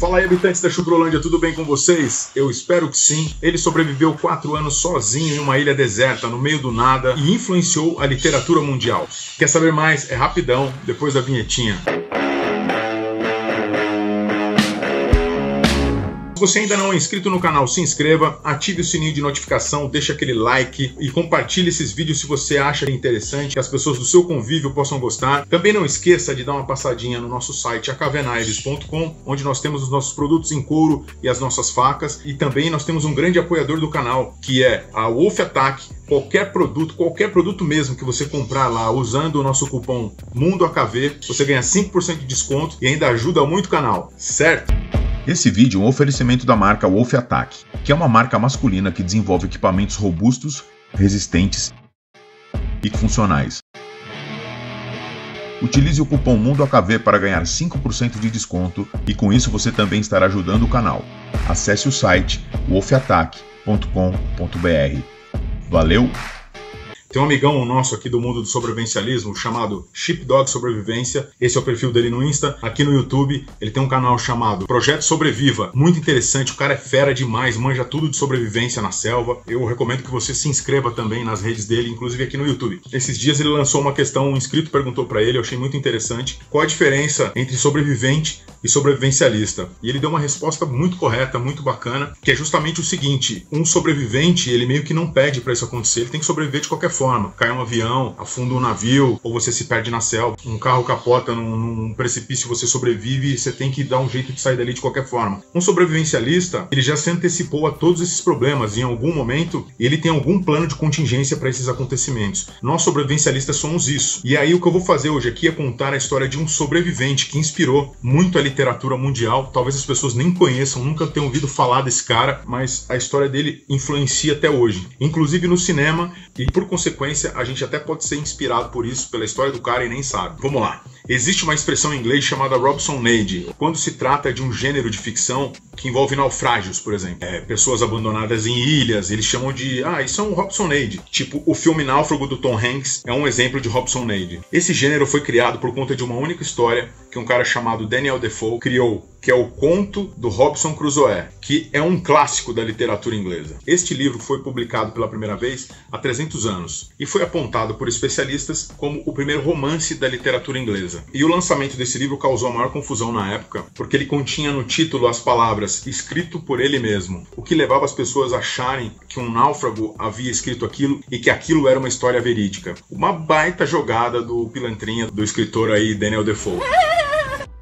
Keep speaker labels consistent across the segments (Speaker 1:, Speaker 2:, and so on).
Speaker 1: Fala aí, habitantes da Chucrolândia, tudo bem com vocês? Eu espero que sim. Ele sobreviveu 4 anos sozinho em uma ilha deserta, no meio do nada, e influenciou a literatura mundial. Quer saber mais? É rapidão, depois da vinhetinha. Se você ainda não é inscrito no canal, se inscreva, ative o sininho de notificação, deixa aquele like e compartilhe esses vídeos se você acha interessante, que as pessoas do seu convívio possam gostar. Também não esqueça de dar uma passadinha no nosso site acavenaires.com, onde nós temos os nossos produtos em couro e as nossas facas, e também nós temos um grande apoiador do canal, que é a Wolf Attack. Qualquer produto mesmo que você comprar lá usando o nosso cupom MUNDOAKV, você ganha 5% de desconto e ainda ajuda muito o canal, certo?
Speaker 2: Esse vídeo é um oferecimento da marca Wolf Attack, que é uma marca masculina que desenvolve equipamentos robustos, resistentes e funcionais. Utilize o cupom MUNDOAKV para ganhar 5% de desconto e com isso você também estará ajudando o canal. Acesse o site wolfattack.com.br. Valeu!
Speaker 1: Tem um amigão nosso aqui do mundo do sobrevivencialismo chamado Sheepdog Sobrevivência. Esse é o perfil dele no Insta. Aqui no YouTube ele tem um canal chamado Projeto Sobreviva. Muito interessante, o cara é fera demais, manja tudo de sobrevivência na selva. Eu recomendo que você se inscreva também nas redes dele, inclusive aqui no YouTube. Esses dias ele lançou uma questão, um inscrito perguntou para ele, eu achei muito interessante. Qual a diferença entre sobrevivente e sobrevivencialista? E ele deu uma resposta muito correta, muito bacana, que é justamente o seguinte: um sobrevivente, ele meio que não pede para isso acontecer, ele tem que sobreviver de qualquer forma. Cai um avião, afunda um navio, ou você se perde na selva, um carro capota num precipício, você sobrevive e você tem que dar um jeito de sair dali de qualquer forma. Um sobrevivencialista, ele já se antecipou a todos esses problemas em algum momento e ele tem algum plano de contingência para esses acontecimentos. Nós sobrevivencialistas somos isso. E aí o que eu vou fazer hoje aqui é contar a história de um sobrevivente que inspirou muito a literatura mundial. Talvez as pessoas nem conheçam, nunca tenham ouvido falar desse cara, mas a história dele influencia até hoje, inclusive no cinema, e por consequência a gente até pode ser inspirado por isso, pela história do cara, e nem sabe. Vamos lá. Existe uma expressão em inglês chamada Robsonade, quando se trata de um gênero de ficção que envolve naufrágios, por exemplo. Pessoas abandonadas em ilhas, eles chamam de, isso é um Robsonade. Tipo, o filme Náufrago do Tom Hanks é um exemplo de Robsonade. Esse gênero foi criado por conta de uma única história que um cara chamado Daniel Defoe criou, que é o Conto do Robson Crusoe, que é um clássico da literatura inglesa. Este livro foi publicado pela primeira vez há 300 anos e foi apontado por especialistas como o primeiro romance da literatura inglesa. E o lançamento desse livro causou a maior confusão na época, porque ele continha no título as palavras "escrito por ele mesmo", o que levava as pessoas a acharem que um náufrago havia escrito aquilo e que aquilo era uma história verídica. Uma baita jogada do pilantrinha do escritor aí Daniel Defoe.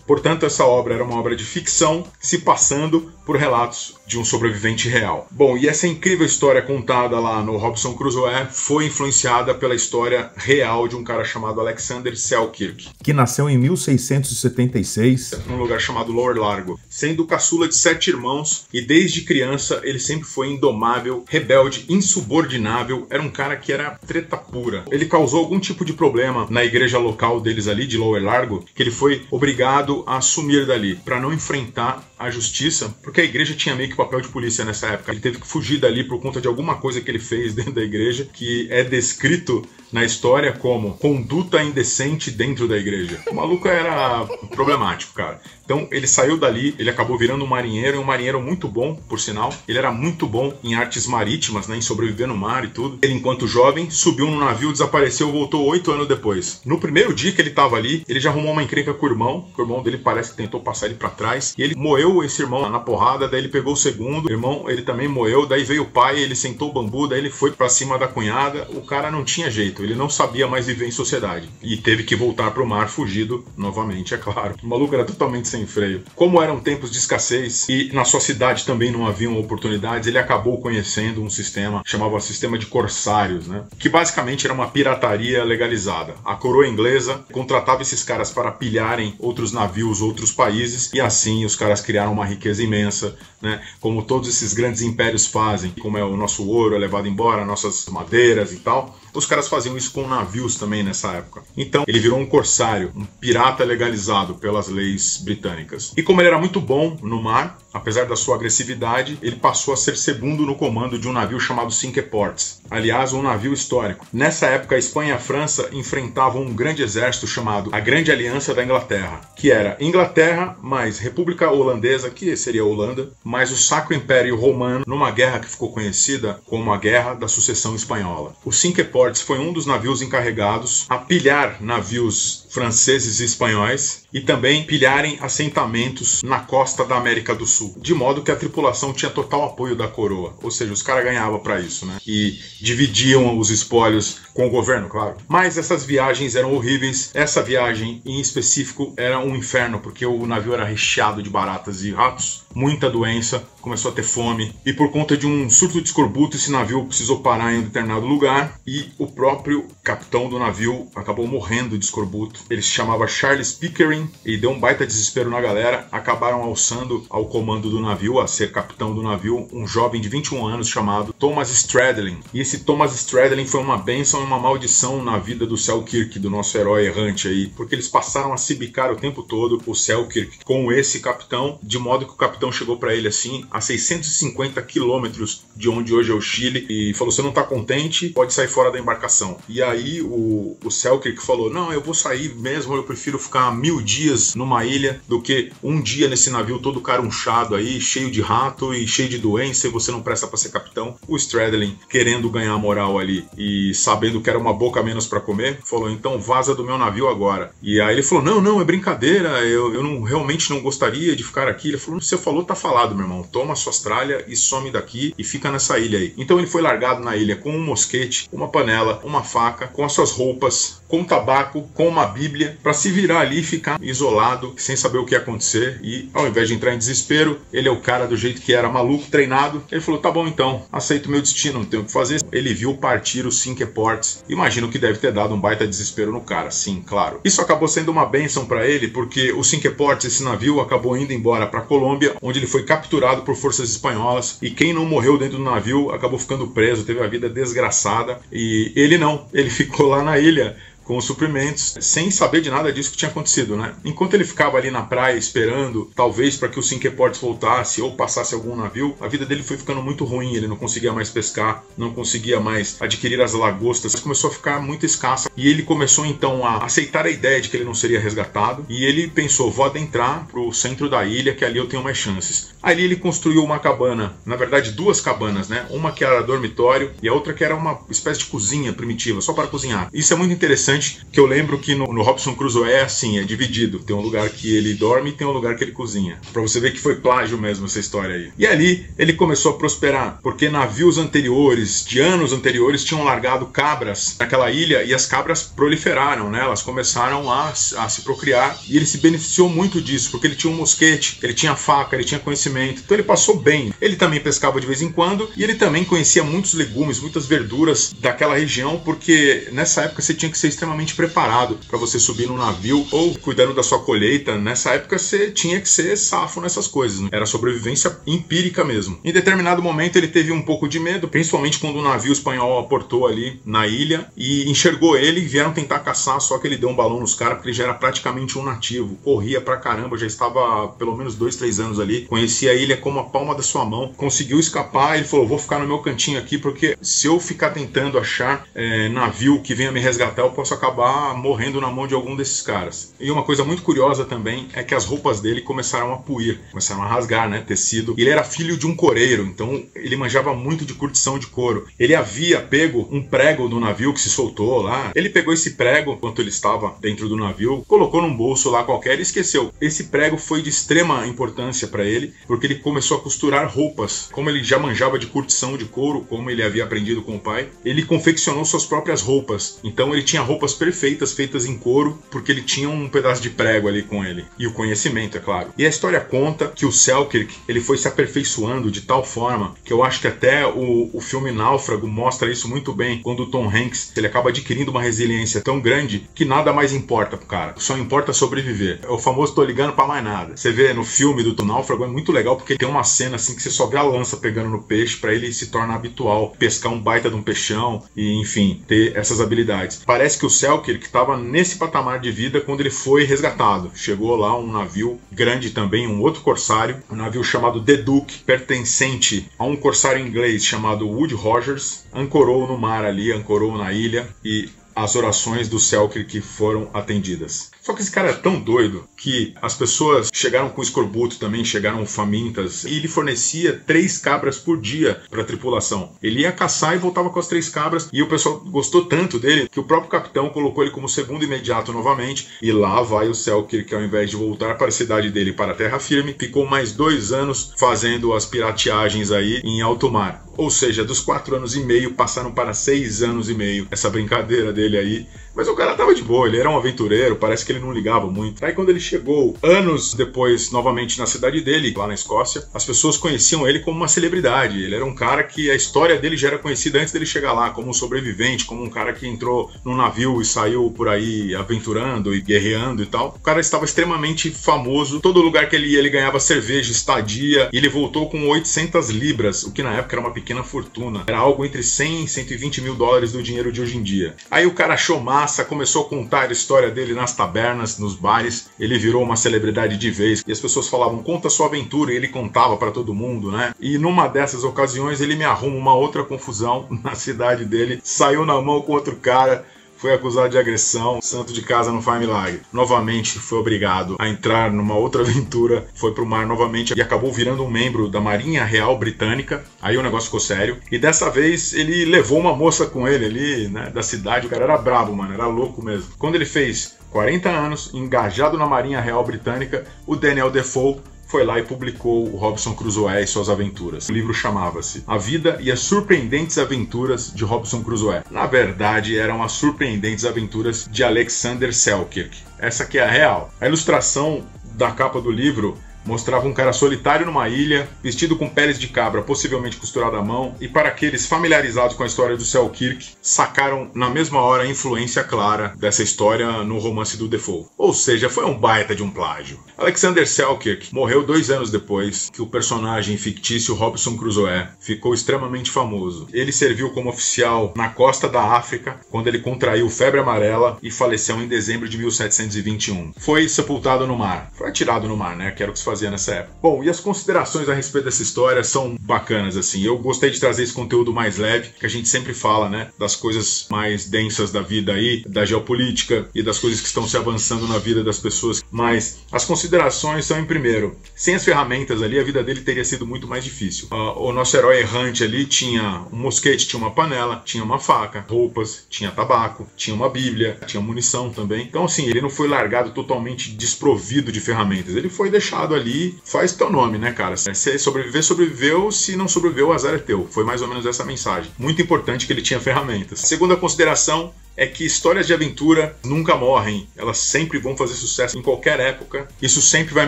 Speaker 1: Portanto, essa obra era uma obra de ficção se passando por relatos de um sobrevivente real. Bom, e essa incrível história contada lá no Robson Crusoe foi influenciada pela história real de um cara chamado Alexander Selkirk,
Speaker 2: que nasceu em 1676
Speaker 1: num lugar chamado Lower Largo, sendo o caçula de 7 irmãos, e desde criança ele sempre foi indomável, rebelde, insubordinável, era um cara que era treta pura. Ele causou algum tipo de problema na igreja local deles ali, de Lower Largo, que ele foi obrigado a sumir dali, para não enfrentar a justiça, porque a igreja tinha meio que papel de polícia nessa época. Ele teve que fugir dali por conta de alguma coisa que ele fez dentro da igreja, que é descrito na história como conduta indecente dentro da igreja. O maluco era problemático, cara. Então ele saiu dali, ele acabou virando um marinheiro, e um marinheiro muito bom, por sinal. Ele era muito bom em artes marítimas, né, em sobreviver no mar e tudo. Ele, enquanto jovem, subiu num navio, desapareceu, voltou 8 anos depois. No primeiro dia que ele tava ali, ele já arrumou uma encrenca com o irmão dele parece que tentou passar ele pra trás, e ele moeu esse irmão na porrada, daí ele pegou o segundo, o irmão, ele também moeu, daí veio o pai, ele sentou o bambu, daí ele foi pra cima da cunhada. O cara não tinha jeito, ele não sabia mais viver em sociedade, e teve que voltar pro mar fugido novamente, é claro. O maluco era totalmente sem freio. Como eram tempos de escassez, e na sua cidade também não haviam oportunidades, ele acabou conhecendo um sistema, chamava sistema de corsários, né? Que basicamente era uma pirataria legalizada. A coroa inglesa contratava esses caras para pilharem outros navios, outros países, e assim os caras criaram uma riqueza imensa, né? Como todos esses grandes impérios fazem, como é o nosso ouro é levado embora, nossas madeiras e tal. Os caras faziam faziam isso com navios também nessa época. Então ele virou um corsário, um pirata legalizado pelas leis britânicas. E como ele era muito bom no mar, apesar da sua agressividade, ele passou a ser segundo no comando de um navio chamado Cinque Ports, aliás, um navio histórico. Nessa época, a Espanha e a França enfrentavam um grande exército chamado a Grande Aliança da Inglaterra, que era Inglaterra mais República Holandesa, que seria a Holanda, mais o Sacro Império Romano, numa guerra que ficou conhecida como a Guerra da Sucessão Espanhola. O Cinque Ports foi um dos navios encarregados a pilhar navios franceses e espanhóis e também pilharem assentamentos na costa da América do Sul, de modo que a tripulação tinha total apoio da coroa, ou seja, os caras ganhavam para isso, né? E dividiam os espólios com o governo, claro. Mas essas viagens eram horríveis. Essa viagem em específico era um inferno, porque o navio era recheado de baratas e ratos, muita doença, começou a ter fome, e por conta de um surto de escorbuto, esse navio precisou parar em um determinado lugar, e o próprio capitão do navio acabou morrendo de escorbuto. Ele se chamava Charles Pickering, e deu um baita desespero na galera. Acabaram alçando ao comando do navio, a ser capitão do navio, um jovem de 21 anos chamado Thomas Stradlin. E esse Thomas Stradlin foi uma bênção e uma maldição na vida do Selkirk, do nosso herói errante aí, porque eles passaram a se bicar o tempo todo, o Selkirk, com esse capitão, de modo que o capitão chegou para ele assim, a 650 quilômetros de onde hoje é o Chile, e falou: você não tá contente, pode sair fora da embarcação. E aí o Selkirk falou: não, eu vou sair mesmo, eu prefiro ficar 1000 dias numa ilha do que um dia nesse navio todo carunchado aí, cheio de rato e cheio de doença, e você não presta para ser capitão. O Stradlin, querendo ganhar a moral ali e sabendo que era uma boca a menos para comer, falou: então vaza do meu navio agora. E aí ele falou: não, é brincadeira, eu não, realmente não gostaria de ficar aqui. Ele falou: você falou, tá falado, meu irmão, toma sua tralha e some daqui e fica nessa ilha aí. Então ele foi largado na ilha com um mosquete, uma panela, uma faca, com as suas roupas, com tabaco, com uma bíblia, para se virar ali e ficar isolado, sem saber o que ia acontecer. E ao invés de entrar em desespero, ele é o cara do jeito que era, maluco, treinado. Ele falou: tá bom então, aceito meu destino, não tenho o que fazer. Ele viu partir os Cinque Ports. Imagino que deve ter dado um baita desespero no cara, sim, claro. Isso acabou sendo uma bênção para ele, porque o Cinque Ports, esse navio, acabou indo embora para Colômbia, onde ele foi capturado por forças espanholas, e quem não morreu dentro do navio acabou ficando preso, teve a vida desgraçada. E ele não, ele ficou lá na ilha com os suprimentos, sem saber de nada disso que tinha acontecido, né? Enquanto ele ficava ali na praia esperando, talvez para que o Cinque Ports voltasse ou passasse algum navio, a vida dele foi ficando muito ruim. Ele não conseguia mais pescar, não conseguia mais adquirir as lagostas, começou a ficar muito escassa, e ele começou então a aceitar a ideia de que ele não seria resgatado, e ele pensou: vou adentrar pro centro da ilha, que ali eu tenho mais chances. Ali ele construiu uma cabana, na verdade 2 cabanas, né? Uma que era dormitório e a outra que era uma espécie de cozinha primitiva, só para cozinhar. Isso é muito interessante, que eu lembro que no Robinson Crusoe é assim, é dividido. Tem um lugar que ele dorme e tem um lugar que ele cozinha. Pra você ver que foi plágio mesmo essa história aí. E ali ele começou a prosperar, porque navios anteriores, de anos anteriores, tinham largado cabras naquela ilha, e as cabras proliferaram, né? Elas começaram a se procriar, e ele se beneficiou muito disso, porque ele tinha um mosquete, ele tinha faca, ele tinha conhecimento. Então ele passou bem. Ele também pescava de vez em quando, e ele também conhecia muitos legumes, muitas verduras daquela região, porque nessa época você tinha que ser extremamente preparado para você subir no navio ou cuidando da sua colheita. Nessa época você tinha que ser safo nessas coisas, né? Era sobrevivência empírica mesmo. Em determinado momento ele teve um pouco de medo, principalmente quando o navio espanhol aportou ali na ilha e enxergou ele, e vieram tentar caçar, só que ele deu um balão nos caras, porque ele já era praticamente um nativo, corria pra caramba, já estava há pelo menos 2-3 anos ali, conhecia a ilha como a palma da sua mão, conseguiu escapar. Ele falou: vou ficar no meu cantinho aqui, porque se eu ficar tentando achar navio que venha me resgatar, eu posso acabar morrendo na mão de algum desses caras. E uma coisa muito curiosa também é que as roupas dele começaram a puir, começaram a rasgar, né, tecido. Ele era filho de um coreiro, então ele manjava muito de curtição de couro. Ele havia pego um prego do navio que se soltou lá. Ele pegou esse prego enquanto ele estava dentro do navio, colocou num bolso lá qualquer e esqueceu. Esse prego foi de extrema importância para ele, porque ele começou a costurar roupas. Como ele já manjava de curtição de couro, como ele havia aprendido com o pai, ele confeccionou suas próprias roupas. Então ele tinha roupas roupas perfeitas, feitas em couro, porque ele tinha um pedaço de prego ali com ele. E o conhecimento, é claro. E a história conta que o Selkirk, ele foi se aperfeiçoando de tal forma que eu acho que até o filme Náufrago mostra isso muito bem, quando o Tom Hanks, ele acaba adquirindo uma resiliência tão grande que nada mais importa pro cara. Só importa sobreviver. É o famoso tô ligando pra mais nada. Você vê no filme do Náufrago, é muito legal porque tem uma cena assim que você só vê a lança pegando no peixe pra ele se tornar habitual, pescar um baita de um peixão e, enfim, ter essas habilidades. Parece que o Selkirk estava nesse patamar de vida quando ele foi resgatado. Chegou lá um navio grande também, um outro corsário, um navio chamado The Duke, pertencente a um corsário inglês chamado Wood Rogers, ancorou no mar ali, ancorou na ilha e as orações do Selkirk foram atendidas. Só que esse cara é tão doido que as pessoas chegaram com escorbuto também, chegaram famintas, e ele fornecia 3 cabras por dia para a tripulação. Ele ia caçar e voltava com as 3 cabras, e o pessoal gostou tanto dele que o próprio capitão colocou ele como segundo imediato novamente, e lá vai o Selkirk, ao invés de voltar para a cidade dele, para a terra firme, ficou mais 2 anos fazendo as pirateagens aí em alto mar. Ou seja, dos 4 anos e meio passaram para 6 anos e meio, essa brincadeira dele aí. Mas o cara tava de boa, ele era um aventureiro, parece que ele não ligava muito. Aí quando ele chegou, anos depois, novamente na cidade dele, lá na Escócia, as pessoas conheciam ele como uma celebridade. Ele era um cara que a história dele já era conhecida antes dele chegar lá, como um sobrevivente, como um cara que entrou num navio e saiu por aí aventurando e guerreando e tal. O cara estava extremamente famoso, todo lugar que ele ia ele ganhava cerveja, estadia, e ele voltou com 800 libras, o que na época era uma pequena fortuna. Era algo entre 100 e 120 mil dólares do dinheiro de hoje em dia. Aí o cara achou massa, começou a contar a história dele nas tabernas, nos bares, ele virou uma celebridade de vez, e as pessoas falavam, conta a sua aventura, e ele contava pra todo mundo, né? E numa dessas ocasiões ele me arruma uma outra confusão na cidade dele, saiu na mão com outro cara, foi acusado de agressão, santo de casa não faz milagre. Novamente foi obrigado a entrar numa outra aventura, foi pro mar novamente e acabou virando um membro da Marinha Real Britânica. Aí o negócio ficou sério. E dessa vez ele levou uma moça com ele ali, né, da cidade. O cara era brabo, mano, era louco mesmo. Quando ele fez 40 anos, engajado na Marinha Real Britânica, o Daniel Defoe foi lá e publicou o Robinson Crusoe e suas aventuras. O livro chamava-se A Vida e as Surpreendentes Aventuras de Robinson Crusoe. Na verdade, eram as surpreendentes aventuras de Alexander Selkirk. Essa aqui é a real. A ilustração da capa do livro mostrava um cara solitário numa ilha, vestido com peles de cabra, possivelmente costurado à mão, e para aqueles familiarizados com a história do Selkirk, sacaram na mesma hora a influência clara dessa história no romance do Defoe. Ou seja, foi um baita de um plágio. Alexander Selkirk morreu 2 anos depois que o personagem fictício Robinson Crusoe ficou extremamente famoso. Ele serviu como oficial na costa da África, quando ele contraiu febre amarela e faleceu em dezembro de 1721. Foi sepultado no mar. Foi atirado no mar, né? Que era o que se fazia nessa época. Bom, e as considerações a respeito dessa história são bacanas, assim. Eu gostei de trazer esse conteúdo mais leve, que a gente sempre fala, né, das coisas mais densas da vida aí, da geopolítica e das coisas que estão se avançando na vida das pessoas. Mas as considerações são, em primeiro, sem as ferramentas ali, a vida dele teria sido muito mais difícil. O nosso herói errante ali tinha um mosquete, tinha uma panela, tinha uma faca, roupas, tinha tabaco, tinha uma bíblia, tinha munição também. Então, assim, ele não foi largado totalmente desprovido de ferramentas. Ele foi deixado ali, faz teu nome, né, cara? Se sobreviver, sobreviveu. Se não sobreviveu, o azar é teu. Foi mais ou menos essa mensagem. Muito importante que ele tinha ferramentas. Segunda consideração é que histórias de aventura nunca morrem. Elas sempre vão fazer sucesso em qualquer época. Isso sempre vai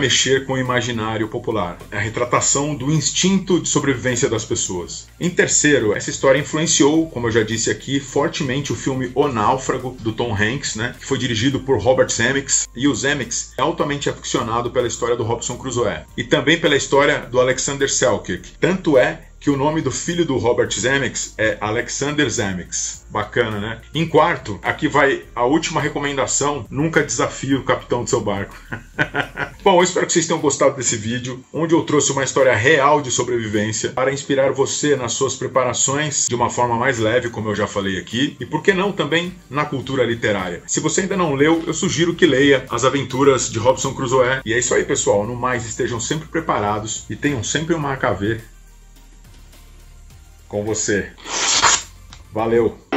Speaker 1: mexer com o imaginário popular. É a retratação do instinto de sobrevivência das pessoas. Em terceiro, essa história influenciou, como eu já disse aqui, fortemente o filme O Náufrago, do Tom Hanks, né, que foi dirigido por Robert Zemeckis. E o Zemeckis é altamente aficionado pela história do Robinson Crusoe. E também pela história do Alexander Selkirk. Tanto é que o nome do filho do Robert Zemeckis é Alexander Zemeckis. Bacana, né? Em quarto, aqui vai a última recomendação: nunca desafie o capitão do seu barco. Bom, eu espero que vocês tenham gostado desse vídeo, onde eu trouxe uma história real de sobrevivência para inspirar você nas suas preparações de uma forma mais leve, como eu já falei aqui, e por que não também na cultura literária. Se você ainda não leu, eu sugiro que leia As Aventuras de Robinson Crusoe. E é isso aí, pessoal. No mais, estejam sempre preparados e tenham sempre uma marca a ver com você. Valeu!